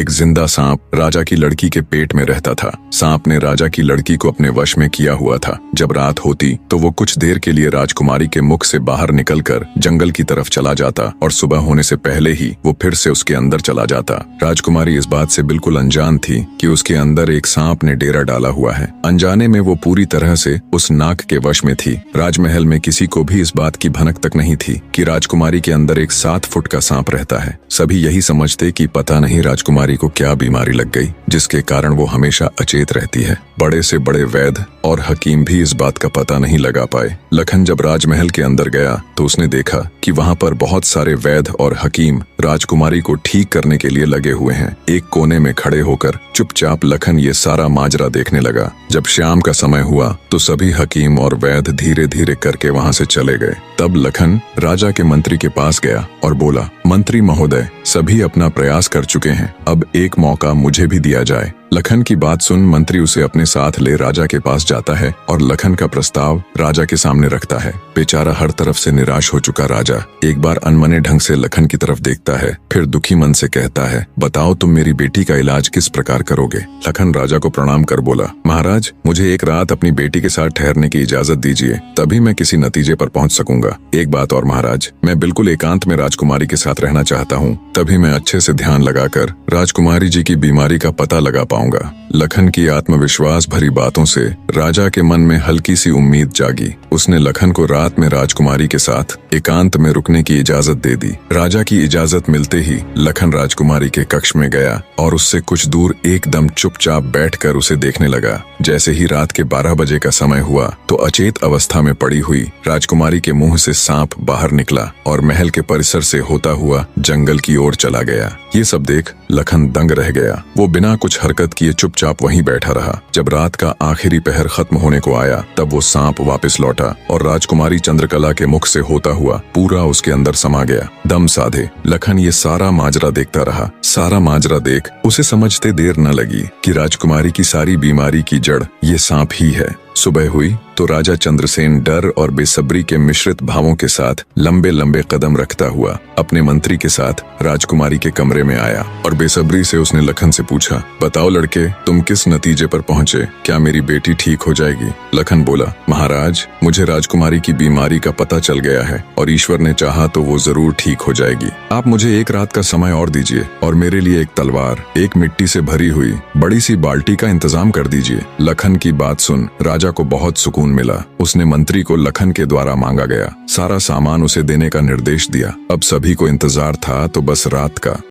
एक जिंदा सांप राजा की लड़की के पेट में रहता था। सांप ने राजा की लड़की को अपने वश में किया हुआ था। जब रात होती तो वो कुछ देर के लिए राजकुमारी के मुख से बाहर निकलकर जंगल की तरफ चला जाता और सुबह होने से पहले ही वो फिर से उसके अंदर चला जाता। राजकुमारी इस बात से बिल्कुल अनजान थी कि उसके अंदर एक सांप ने डेरा डाला हुआ है। अनजाने में वो पूरी तरह से उस नाग के वश में थी। राजमहल में किसी को भी इस बात की भनक तक नहीं थी कि राजकुमारी के अंदर एक 7 फुट का सांप रहता है। सभी यही समझते कि पता नहीं राजकुमारी को क्या बीमारी लग गई जिसके कारण वो हमेशा अचेत रहती है। बड़े से बड़े वैद्य और हकीम भी इस बात का पता नहीं लगा पाए। लखन जब राजमहल के अंदर गया तो उसने देखा कि वहाँ पर बहुत सारे वैद्य और हकीम राजकुमारी को ठीक करने के लिए लगे हुए हैं। एक कोने में खड़े होकर चुपचाप लखन ये सारा माजरा देखने लगा। जब शाम का समय हुआ तो सभी हकीम और वैद्य धीरे धीरे करके वहाँ से चले गए। तब लखन राजा के मंत्री के पास गया और बोला, मंत्री महोदय, सभी अपना प्रयास कर चुके हैं, अब एक मौका मुझे भी दिया जाए। लखन की बात सुन मंत्री उसे अपने साथ ले राजा के पास जाता है और लखन का प्रस्ताव राजा के सामने रखता है। बेचारा हर तरफ से निराश हो चुका राजा एक बार अनमने ढंग से लखन की तरफ देखता है, फिर दुखी मन से कहता है, बताओ तुम मेरी बेटी का इलाज किस प्रकार करोगे। लखन राजा को प्रणाम कर बोला, महाराज, मुझे एक रात अपनी बेटी के साथ ठहरने की इजाजत दीजिए, तभी मैं किसी नतीजे पर पहुंच सकूंगा। एक बात और महाराज, मैं बिल्कुल एकांत में राजकुमारी के साथ रहना चाहता हूँ, तभी मैं अच्छे से ध्यान लगाकर राजकुमारी जी की बीमारी का पता लगा पाऊंगा। लखन की आत्मविश्वास भरी बातों से राजा के मन में हल्की सी उम्मीद जागी। उसने लखन को रात में राजकुमारी के साथ एकांत में रुकने की इजाजत दे दी। राजा की इजाजत मिलते ही लखन राजकुमारी के कक्ष में गया और उससे कुछ दूर एकदम चुपचाप बैठकर उसे देखने लगा। जैसे ही रात के 12 बजे का समय हुआ तो अचेत अवस्था में पड़ी हुई राजकुमारी के मुंह से सांप बाहर निकला और महल के परिसर से होता हुआ जंगल की ओर चला गया। ये सब देख लखन दंग रह गया। वो बिना कुछ हरकत किए चुपचाप वहीं बैठा रहा। जब रात का आखिरी पहर खत्म होने को आया तब वो सांप वापस लौटा और राजकुमारी चंद्रकला के मुख से होता हुआ पूरा उसके अंदर समा गया। दम साधे लखन ये सारा माजरा देखता रहा। सारा माजरा देख उसे समझते देर न लगी कि राजकुमारी की सारी बीमारी की जड़ ये सांप ही है। सुबह हुई तो राजा चंद्रसेन डर और बेसब्री के मिश्रित भावों के साथ लंबे लंबे कदम रखता हुआ अपने मंत्री के साथ राजकुमारी के कमरे में आया और बेसब्री से उसने लखन से पूछा, बताओ लड़के, तुम किस नतीजे पर पहुंचे? क्या मेरी बेटी ठीक हो जाएगी? लखन बोला, महाराज, मुझे राजकुमारी की बीमारी का पता चल गया है और ईश्वर ने चाहा तो वो जरूर ठीक हो जाएगी। आप मुझे एक रात का समय और दीजिए और मेरे लिए एक तलवार, एक मिट्टी से भरी हुई बड़ी सी बाल्टी का इंतजाम कर दीजिए। लखन की बात सुन राजा को बहुत सुकून मिला। उसने मंत्री को लखन के द्वारा मांगा गया सारा सामान उसे देने का निर्देश दिया। अब सभी को इंतजार था तो बस रात का।